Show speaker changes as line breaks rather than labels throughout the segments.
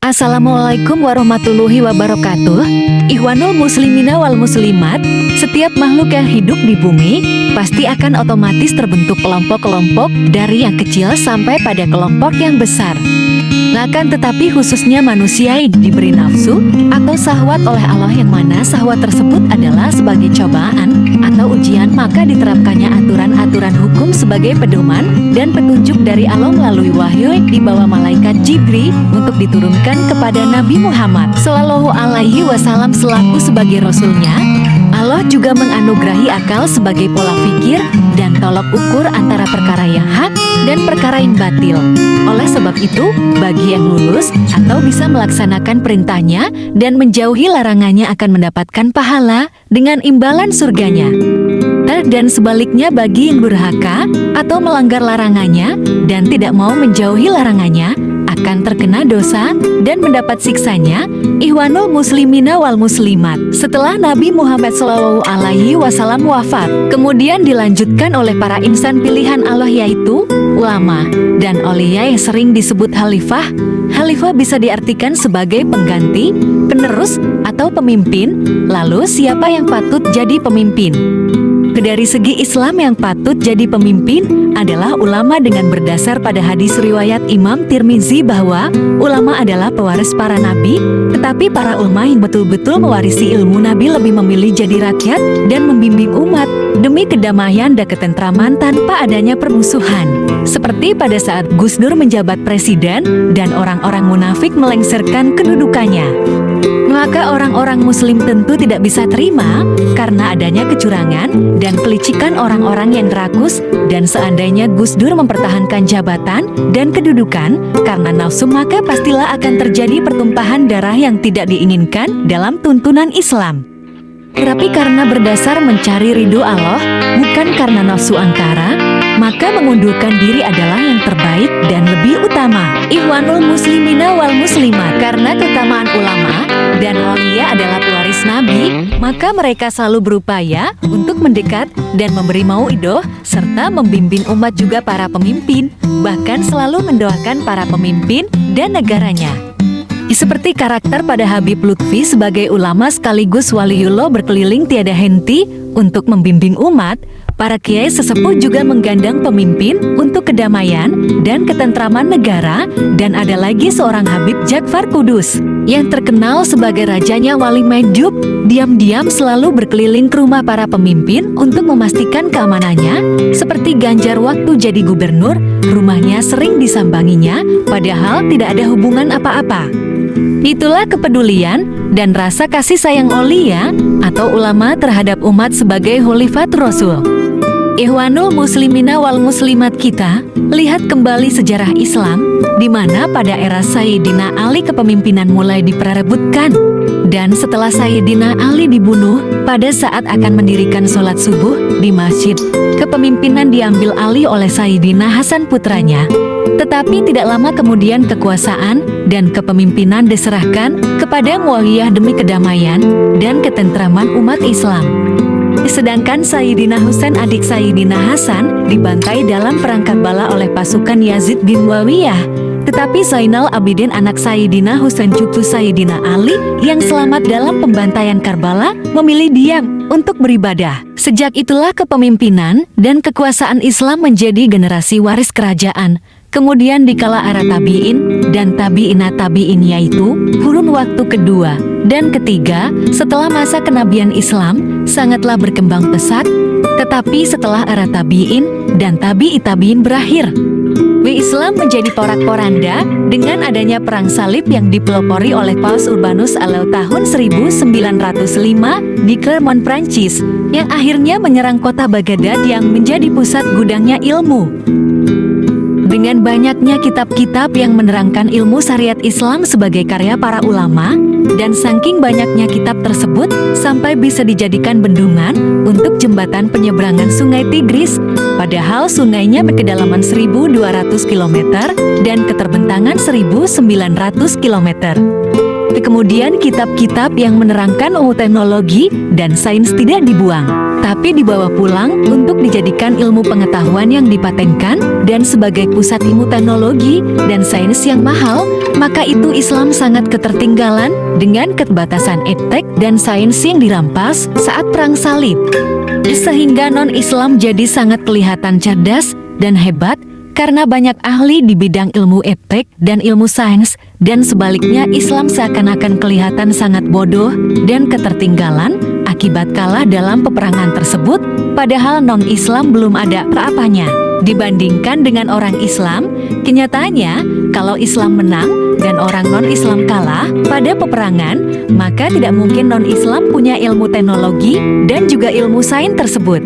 Assalamualaikum warahmatullahi wabarakatuh. Ikhwanul muslimina wal muslimat, setiap makhluk yang hidup di bumi pasti akan otomatis terbentuk kelompok-kelompok dari yang kecil sampai pada kelompok yang besar. Akan tetapi khususnya manusia diberi nafsu atau syahwat oleh Allah, yang mana syahwat tersebut adalah sebagai cobaan atau ujian, maka diterapkannya aturan-aturan hukum sebagai pedoman dan petunjuk dari Allah melalui wahyu di bawah malaikat Jibril untuk diturunkan kepada Nabi Muhammad Shallallahu Alaihi Wasallam selaku sebagai Rasulnya. Allah juga menganugerahi akal sebagai pola pikir dan tolok ukur antara perkara yang hak dan perkara yang batil. Oleh sebab itu, bagi yang lulus atau bisa melaksanakan perintahnya dan menjauhi larangannya akan mendapatkan pahala dengan imbalan surganya. Dan sebaliknya bagi yang durhaka atau melanggar larangannya dan tidak mau menjauhi larangannya akan terkena dosa dan mendapat siksanya. Ikhwanul muslimina wal muslimat, setelah Nabi Muhammad Shallallahu Alaihi Wasallam wafat, kemudian dilanjutkan oleh para insan pilihan Allah, yaitu ulama dan aulia yang sering disebut khalifah. Khalifah bisa diartikan sebagai pengganti, penerus, atau pemimpin. Lalu siapa yang patut jadi pemimpin? Dari segi Islam, yang patut jadi pemimpin adalah ulama dengan berdasar pada hadis riwayat Imam Tirmizi bahwa ulama adalah pewaris para nabi, tetapi para ulama yang betul-betul mewarisi ilmu nabi lebih memilih jadi rakyat dan membimbing umat demi kedamaian dan ketentraman tanpa adanya permusuhan. Seperti pada saat Gus Dur menjabat presiden dan orang-orang munafik melengsarkan kedudukannya. Maka orang-orang muslim tentu tidak bisa terima karena adanya kecurangan dan kelicikan orang-orang yang rakus, dan seandainya Gus Dur mempertahankan jabatan dan kedudukan karena nafsu, maka pastilah akan terjadi pertumpahan darah yang tidak diinginkan dalam tuntunan Islam. Tetapi karena berdasar mencari ridho Allah, bukan karena nafsu angkara, maka mengundurkan diri adalah yang terbaik dan lebih utama. Ikhwanul muslimina wal muslimat, karena keutamaan ulama dan aulia adalah pewaris Nabi, maka mereka selalu berupaya untuk mendekat dan memberi mauidhah serta membimbing umat juga para pemimpin, bahkan selalu mendoakan para pemimpin dan negaranya. Seperti karakter pada Habib Lutfi sebagai ulama sekaligus waliullah berkeliling tiada henti untuk membimbing umat. Para kiai sesepuh juga menggandang pemimpin untuk kedamaian dan ketentraman negara. Dan ada lagi seorang Habib Ja'far Kudus yang terkenal sebagai rajanya wali medjub, diam-diam selalu berkeliling ke rumah para pemimpin untuk memastikan keamanannya. Seperti Ganjar waktu jadi gubernur, rumahnya sering disambanginya padahal tidak ada hubungan apa-apa. Itulah kepedulian dan rasa kasih sayang aulia atau ulama terhadap umat sebagai khalifat Rasul. Ikhwanul muslimina wal muslimat, kita lihat kembali sejarah Islam di mana pada era Sayyidina Ali kepemimpinan mulai diperebutkan. Dan setelah Sayyidina Ali dibunuh pada saat akan mendirikan sholat subuh di masjid, kepemimpinan diambil alih oleh Sayyidina Hasan putranya. Tetapi tidak lama kemudian kekuasaan dan kepemimpinan diserahkan kepada Muawiyah demi kedamaian dan ketentraman umat Islam. Sedangkan Sayyidina Husain adik Sayyidina Hasan dibantai dalam perang Karbala oleh pasukan Yazid bin Muawiyah. Tetapi Zainal Abidin anak Sayyidina Husain cucu Sayyidina Ali yang selamat dalam pembantaian Karbala memilih diam untuk beribadah. Sejak itulah kepemimpinan dan kekuasaan Islam menjadi generasi waris kerajaan. Kemudian dikala era tabi'in dan tabi'ina tabi'in, yaitu kurun waktu kedua dan ketiga setelah masa kenabian Islam sangatlah berkembang pesat. Tetapi setelah era tabi'in dan tabi'i tabi'in berakhir, Islam menjadi porak-poranda dengan adanya perang salib yang dipelopori oleh Paus Urbanus Al tahun 1905 di Clermont, Prancis, yang akhirnya menyerang kota Baghdad yang menjadi pusat gudangnya ilmu. Dengan banyaknya kitab-kitab yang menerangkan ilmu syariat Islam sebagai karya para ulama, dan saking banyaknya kitab tersebut sampai bisa dijadikan bendungan untuk jembatan penyeberangan sungai Tigris, padahal sungainya berkedalaman 1.200 km dan keterbentangan 1.900 km. Tapi kemudian kitab-kitab yang menerangkan ilmu teknologi dan sains tidak dibuang, tapi dibawa pulang untuk dijadikan ilmu pengetahuan yang dipatenkan dan sebagai pusat ilmu teknologi dan sains yang mahal, maka itu Islam sangat ketertinggalan dengan keterbatasan eptek dan sains yang dirampas saat perang salib. Sehingga non-Islam jadi sangat kelihatan cerdas dan hebat karena banyak ahli di bidang ilmu eptek dan ilmu sains, dan sebaliknya Islam seakan-akan kelihatan sangat bodoh dan ketertinggalan akibat kalah dalam peperangan tersebut, padahal non-Islam belum ada apa-apanya. Dibandingkan dengan orang Islam, kenyataannya kalau Islam menang dan orang non-Islam kalah pada peperangan, maka tidak mungkin non-Islam punya ilmu teknologi dan juga ilmu sains tersebut.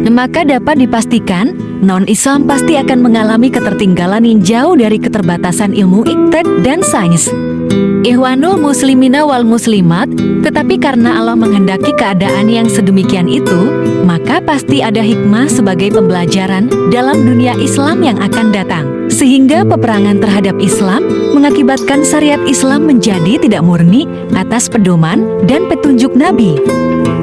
Maka dapat dipastikan, non-Islam pasti akan mengalami ketertinggalan yang jauh dari keterbatasan ilmu iptek dan sains. Ikhwanul muslimina wal muslimat, tetapi karena Allah menghendaki keadaan yang sedemikian itu, maka pasti ada hikmah sebagai pembelajaran dalam dunia Islam yang akan datang. Sehingga peperangan terhadap Islam mengakibatkan syariat Islam menjadi tidak murni atas pedoman dan petunjuk Nabi.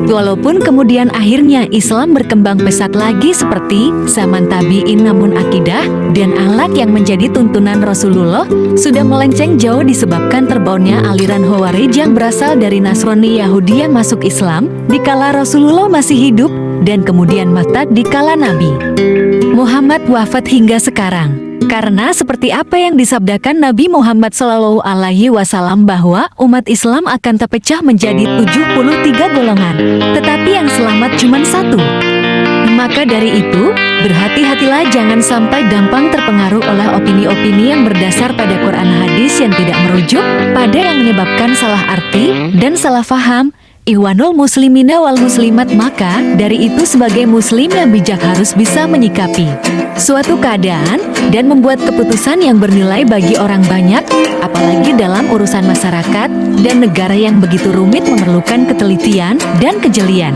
Walaupun kemudian akhirnya Islam berkembang pesat lagi seperti zaman tabi'in, namun akidah dan akhlak yang menjadi tuntunan Rasulullah sudah melenceng jauh disebabkan terbaurnya aliran Khawarij yang berasal dari Nasrani Yahudi yang masuk Islam dikala Rasulullah masih hidup dan kemudian murtad dikala Nabi Muhammad wafat hingga sekarang. Karena seperti apa yang disabdakan Nabi Muhammad SAW bahwa umat Islam akan terpecah menjadi 73 golongan, tetapi yang selamat cuma satu. Maka dari itu, berhati-hatilah jangan sampai gampang terpengaruh oleh opini-opini yang berdasar pada Quran hadis yang tidak merujuk pada yang menyebabkan salah arti dan salah faham. Ikhwanul muslimina wal muslimat, maka dari itu sebagai muslim yang bijak harus bisa menyikapi suatu keadaan dan membuat keputusan yang bernilai bagi orang banyak, apalagi dalam urusan masyarakat dan negara yang begitu rumit memerlukan ketelitian dan kejelian.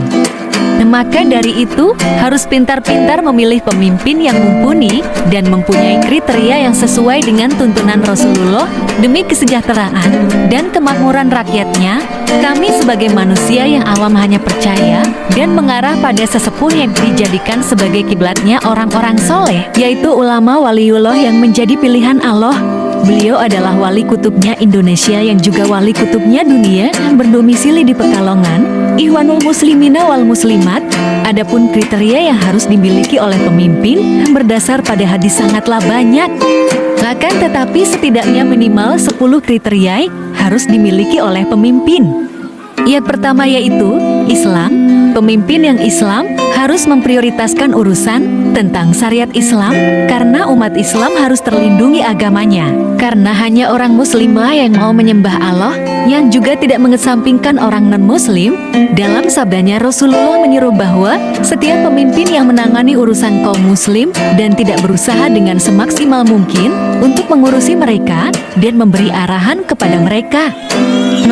Maka dari itu harus pintar-pintar memilih pemimpin yang mumpuni dan mempunyai kriteria yang sesuai dengan tuntunan Rasulullah demi kesejahteraan dan kemakmuran rakyatnya. Kami sebagai manusia yang awam hanya percaya dan mengarah pada sesepuh yang dijadikan sebagai kiblatnya orang-orang soleh, yaitu ulama waliullah yang menjadi pilihan Allah. Beliau adalah wali kutubnya Indonesia yang juga wali kutubnya dunia yang berdomisili di Pekalongan. Ikhwanul muslimina wal muslimat, adapun kriteria yang harus dimiliki oleh pemimpin berdasar pada hadis sangatlah banyak. Akan tetapi setidaknya minimal 10 kriteria harus dimiliki oleh pemimpin. Yang pertama yaitu Islam. Pemimpin yang Islam harus memprioritaskan urusan tentang syariat Islam karena umat Islam harus terlindungi agamanya. Karena hanya orang muslimlah yang mau menyembah Allah, yang juga tidak mengesampingkan orang non-muslim. Dalam sabdanya Rasulullah menyuruh bahwa setiap pemimpin yang menangani urusan kaum muslim dan tidak berusaha dengan semaksimal mungkin untuk mengurusi mereka dan memberi arahan kepada mereka,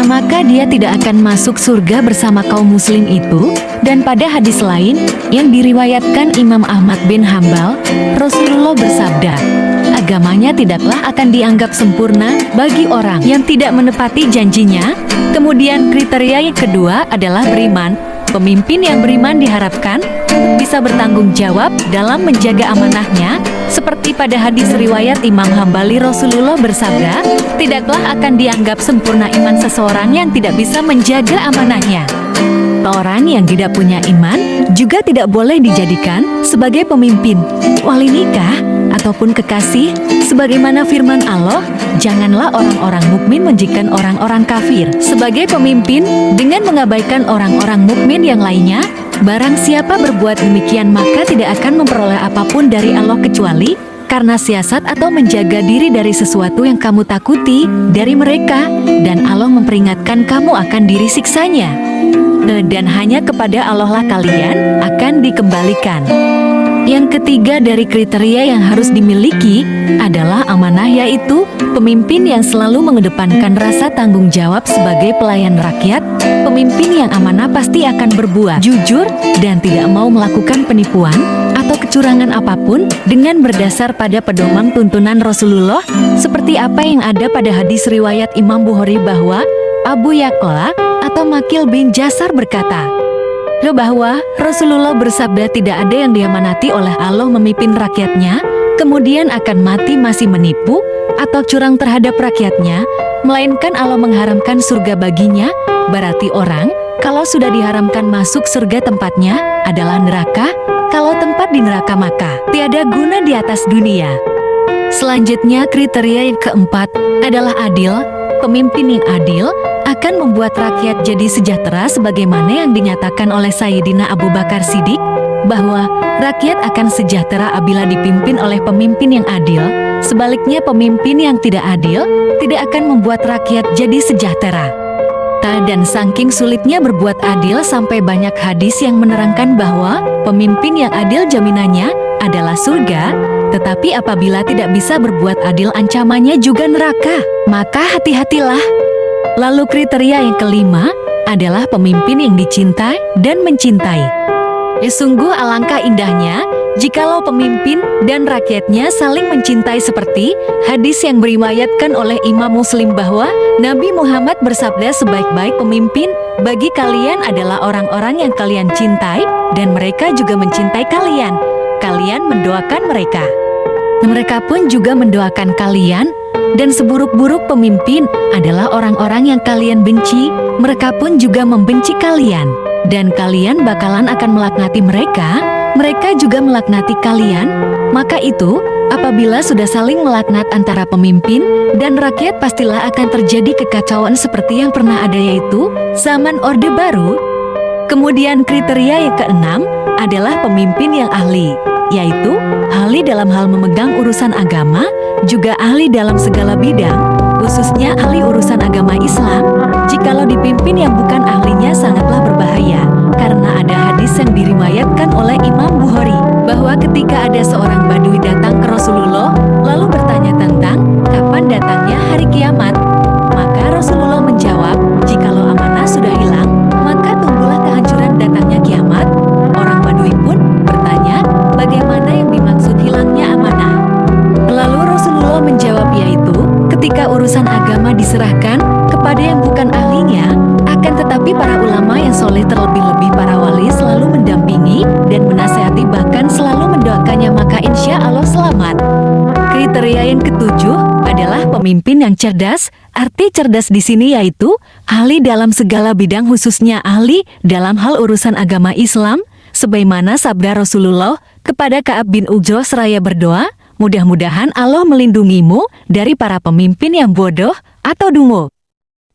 maka dia tidak akan masuk surga bersama kaum muslim itu. Dan pada hadis lain yang diriwayatkan Imam Ahmad bin Hambal, Rasulullah bersabda, agamanya tidaklah akan dianggap sempurna bagi orang yang tidak menepati janjinya. Kemudian kriteria yang kedua adalah beriman. Pemimpin yang beriman diharapkan bisa bertanggung jawab dalam menjaga amanahnya. Seperti pada hadis riwayat Imam Hambali, Rasulullah bersabda, tidaklah akan dianggap sempurna iman seseorang yang tidak bisa menjaga amanahnya. Orang yang tidak punya iman juga tidak boleh dijadikan sebagai pemimpin, wali nikah, ataupun kekasih. Sebagaimana firman Allah, janganlah orang-orang mukmin menjadikan orang-orang kafir sebagai pemimpin dengan mengabaikan orang-orang mukmin yang lainnya. Barang siapa berbuat demikian maka tidak akan memperoleh apapun dari Allah kecuali karena siasat atau menjaga diri dari sesuatu yang kamu takuti dari mereka, dan Allah memperingatkan kamu akan diri siksanya. Dan hanya kepada Allah lah kalian akan dikembalikan. Yang ketiga dari kriteria yang harus dimiliki adalah amanah, yaitu pemimpin yang selalu mengedepankan rasa tanggung jawab sebagai pelayan rakyat. Pemimpin yang amanah pasti akan berbuat jujur dan tidak mau melakukan penipuan atau kecurangan apapun dengan berdasar pada pedoman tuntunan Rasulullah, seperti apa yang ada pada hadis riwayat Imam Bukhari bahwa Abu Yakla atau Makil bin Jasar berkata, bahwa Rasulullah bersabda tidak ada yang diamanati oleh Allah memimpin rakyatnya, kemudian akan mati masih menipu atau curang terhadap rakyatnya, melainkan Allah mengharamkan surga baginya. Berarti orang, kalau sudah diharamkan masuk surga tempatnya adalah neraka, kalau tempat di neraka maka tiada guna di atas dunia. Selanjutnya kriteria yang keempat adalah adil. Pemimpin yang adil akan membuat rakyat jadi sejahtera sebagaimana yang dinyatakan oleh Sayyidina Abu Bakar Siddiq, bahwa rakyat akan sejahtera apabila dipimpin oleh pemimpin yang adil. Sebaliknya pemimpin yang tidak adil tidak akan membuat rakyat jadi sejahtera. Dan saking sulitnya berbuat adil sampai banyak hadis yang menerangkan bahwa pemimpin yang adil jaminannya adalah surga, tetapi apabila tidak bisa berbuat adil ancamannya juga neraka, maka hati-hatilah. Lalu kriteria yang kelima adalah pemimpin yang dicintai dan mencintai. Sungguh alangkah indahnya jikalau pemimpin dan rakyatnya saling mencintai seperti hadis yang diriwayatkan oleh Imam Muslim bahwa Nabi Muhammad bersabda sebaik-baik pemimpin bagi kalian adalah orang-orang yang kalian cintai dan mereka juga mencintai kalian. Kalian mendoakan mereka. Mereka pun juga mendoakan kalian. Dan seburuk-buruk pemimpin adalah orang-orang yang kalian benci, mereka pun juga membenci kalian. Dan kalian bakalan akan melaknati mereka, mereka juga melaknati kalian. Maka itu, apabila sudah saling melaknat antara pemimpin dan rakyat pastilah akan terjadi kekacauan seperti yang pernah ada yaitu zaman Orde Baru. Kemudian kriteria yang keenam adalah pemimpin yang ahli, yaitu ahli dalam hal memegang urusan agama, juga ahli dalam segala bidang, khususnya ahli urusan agama Islam. Jikalau dipimpin yang bukan ahlinya sangatlah berbahaya, karena ada hadis yang diriwayatkan oleh Imam Bukhari, bahwa ketika ada seorang badui datang ke Rasulullah, lalu bertanya tentang kapan datangnya hari kiamat, maka Rasulullah menjawab, jikalau amanah sudah hilang, maka tunggulah kehancuran datangnya kiamat. Orang badui pun bertanya, bagaimana yang dimaksud hilangnya amanah? Lalu Rasulullah menjawab yaitu, ketika urusan agama diserahkan kepada yang bukan ahlinya, akan tetapi para ulama yang soleh terlebih-lebih para wali selalu mendampingi dan menasihati bahkan selalu mendoakannya maka insya Allah selamat. Kriteria yang ketujuh adalah pemimpin yang cerdas. Arti cerdas di sini yaitu ahli dalam segala bidang khususnya ahli dalam hal urusan agama Islam, sebagaimana sabda Rasulullah kepada Ka'ab bin Ujrah seraya berdoa, mudah-mudahan Allah melindungimu dari para pemimpin yang bodoh atau dungu.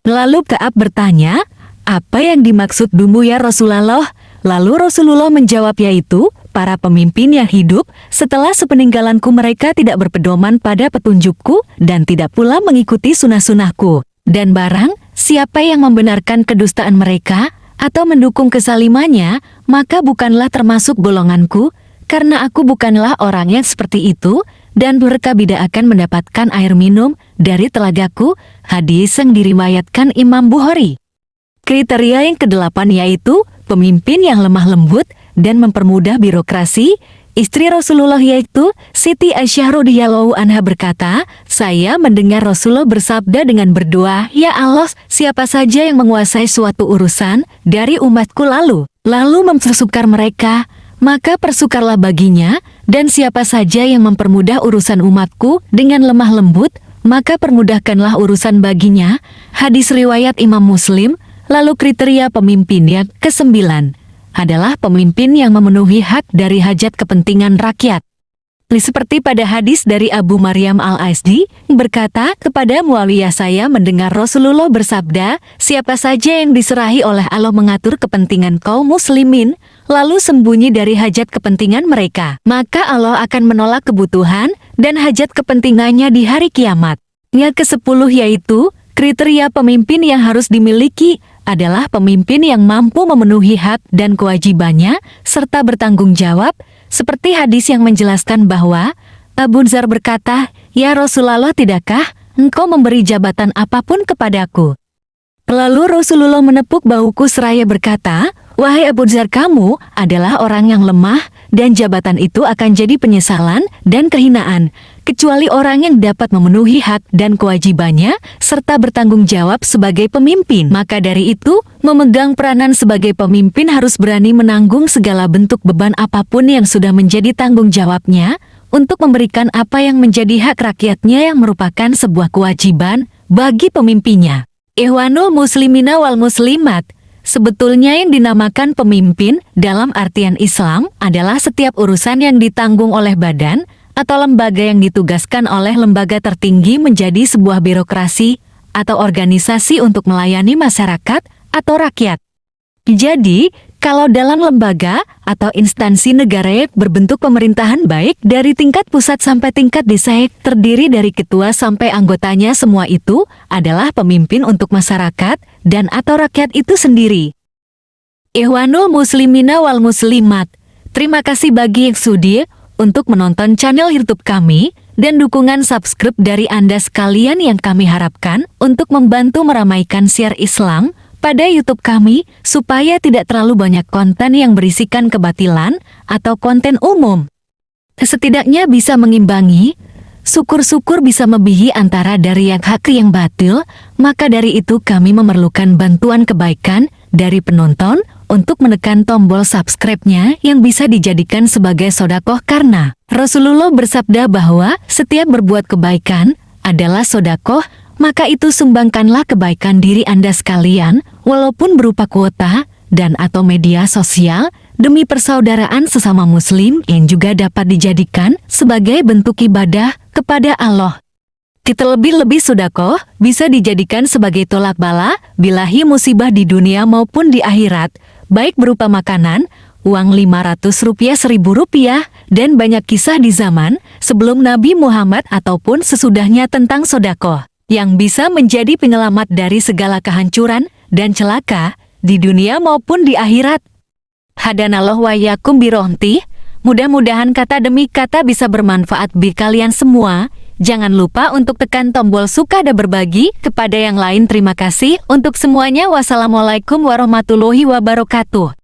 Lalu Ka'ab bertanya, apa yang dimaksud dungu ya Rasulullah? Lalu Rasulullah menjawab yaitu, para pemimpin yang hidup setelah sepeninggalanku mereka tidak berpedoman pada petunjukku dan tidak pula mengikuti sunnah-sunnahku. Dan barang siapa yang membenarkan kedustaan mereka atau mendukung kesalimannya, maka bukanlah termasuk golonganku, karena aku bukanlah orang yang seperti itu, dan mereka tidak akan mendapatkan air minum dari telagaku. Hadis yang diriwayatkan Imam Bukhari. Kriteria yang kedelapan yaitu pemimpin yang lemah lembut dan mempermudah birokrasi. Istri Rasulullah yaitu Siti Aisyah radhiyallahu anha berkata, saya mendengar Rasulullah bersabda dengan berdoa, ya Allah, siapa saja yang menguasai suatu urusan dari umatku lalu mempersukar mereka, maka persukarlah baginya, dan siapa saja yang mempermudah urusan umatku dengan lemah lembut, maka permudahkanlah urusan baginya. Hadis riwayat Imam Muslim. Lalu kriteria pemimpin yang kesembilan adalah pemimpin yang memenuhi hak dari hajat kepentingan rakyat. Seperti pada hadis dari Abu Maryam al-Azdi berkata, kepada Muawiyah saya mendengar Rasulullah bersabda, siapa saja yang diserahi oleh Allah mengatur kepentingan kaum muslimin, lalu sembunyi dari hajat kepentingan mereka, maka Allah akan menolak kebutuhan dan hajat kepentingannya di hari kiamat. Yang ke-10 yaitu, kriteria pemimpin yang harus dimiliki adalah pemimpin yang mampu memenuhi hak dan kewajibannya, serta bertanggung jawab, seperti hadis yang menjelaskan bahwa Abu Dzar berkata, ya Rasulullah, tidakkah engkau memberi jabatan apapun kepadaku? Lalu Rasulullah menepuk bahuku seraya berkata, wahai Abu Dzar, kamu adalah orang yang lemah, dan jabatan itu akan jadi penyesalan dan kehinaan. kecuali orang yang dapat memenuhi hak dan kewajibannya serta bertanggung jawab sebagai pemimpin. Maka dari itu, memegang peranan sebagai pemimpin harus berani menanggung segala bentuk beban apapun yang sudah menjadi tanggung jawabnya untuk memberikan apa yang menjadi hak rakyatnya yang merupakan sebuah kewajiban bagi pemimpinnya. Ikhwanul muslimina wal muslimat, sebetulnya yang dinamakan pemimpin dalam artian Islam adalah setiap urusan yang ditanggung oleh badan atau lembaga yang ditugaskan oleh lembaga tertinggi menjadi sebuah birokrasi atau organisasi untuk melayani masyarakat atau rakyat. Jadi, kalau dalam lembaga atau instansi negara yang berbentuk pemerintahan baik dari tingkat pusat sampai tingkat desa terdiri dari ketua sampai anggotanya, semua itu adalah pemimpin untuk masyarakat dan atau rakyat itu sendiri. Ikhwanul muslimina wal muslimat, terima kasih bagi yang sudi untuk menonton channel YouTube kami dan dukungan subscribe dari Anda sekalian yang kami harapkan untuk membantu meramaikan siar Islam pada YouTube kami supaya tidak terlalu banyak konten yang berisikan kebatilan atau konten umum. Setidaknya bisa mengimbangi, syukur-syukur bisa melebihi antara dari yang hak yang batil, maka dari itu kami memerlukan bantuan kebaikan dari penonton untuk menekan tombol subscribe-nya yang bisa dijadikan sebagai sodakoh karena Rasulullah bersabda bahwa setiap berbuat kebaikan adalah sodakoh, maka itu sumbangkanlah kebaikan diri Anda sekalian walaupun berupa kuota dan atau media sosial demi persaudaraan sesama muslim yang juga dapat dijadikan sebagai bentuk ibadah kepada Allah. Terlebih-lebih sodakoh bisa dijadikan sebagai tolak bala bilahi musibah di dunia maupun di akhirat, baik berupa makanan, uang Rp500, Rp1.000, dan banyak kisah di zaman sebelum Nabi Muhammad ataupun sesudahnya tentang sodakoh, yang bisa menjadi penyelamat dari segala kehancuran dan celaka di dunia maupun di akhirat. Hadanallah wa yakum birohmati, mudah-mudahan kata demi kata bisa bermanfaat bagi kalian semua. Jangan lupa untuk tekan tombol suka dan berbagi kepada yang lain. Terima kasih untuk semuanya. Wassalamualaikum warahmatullahi wabarakatuh.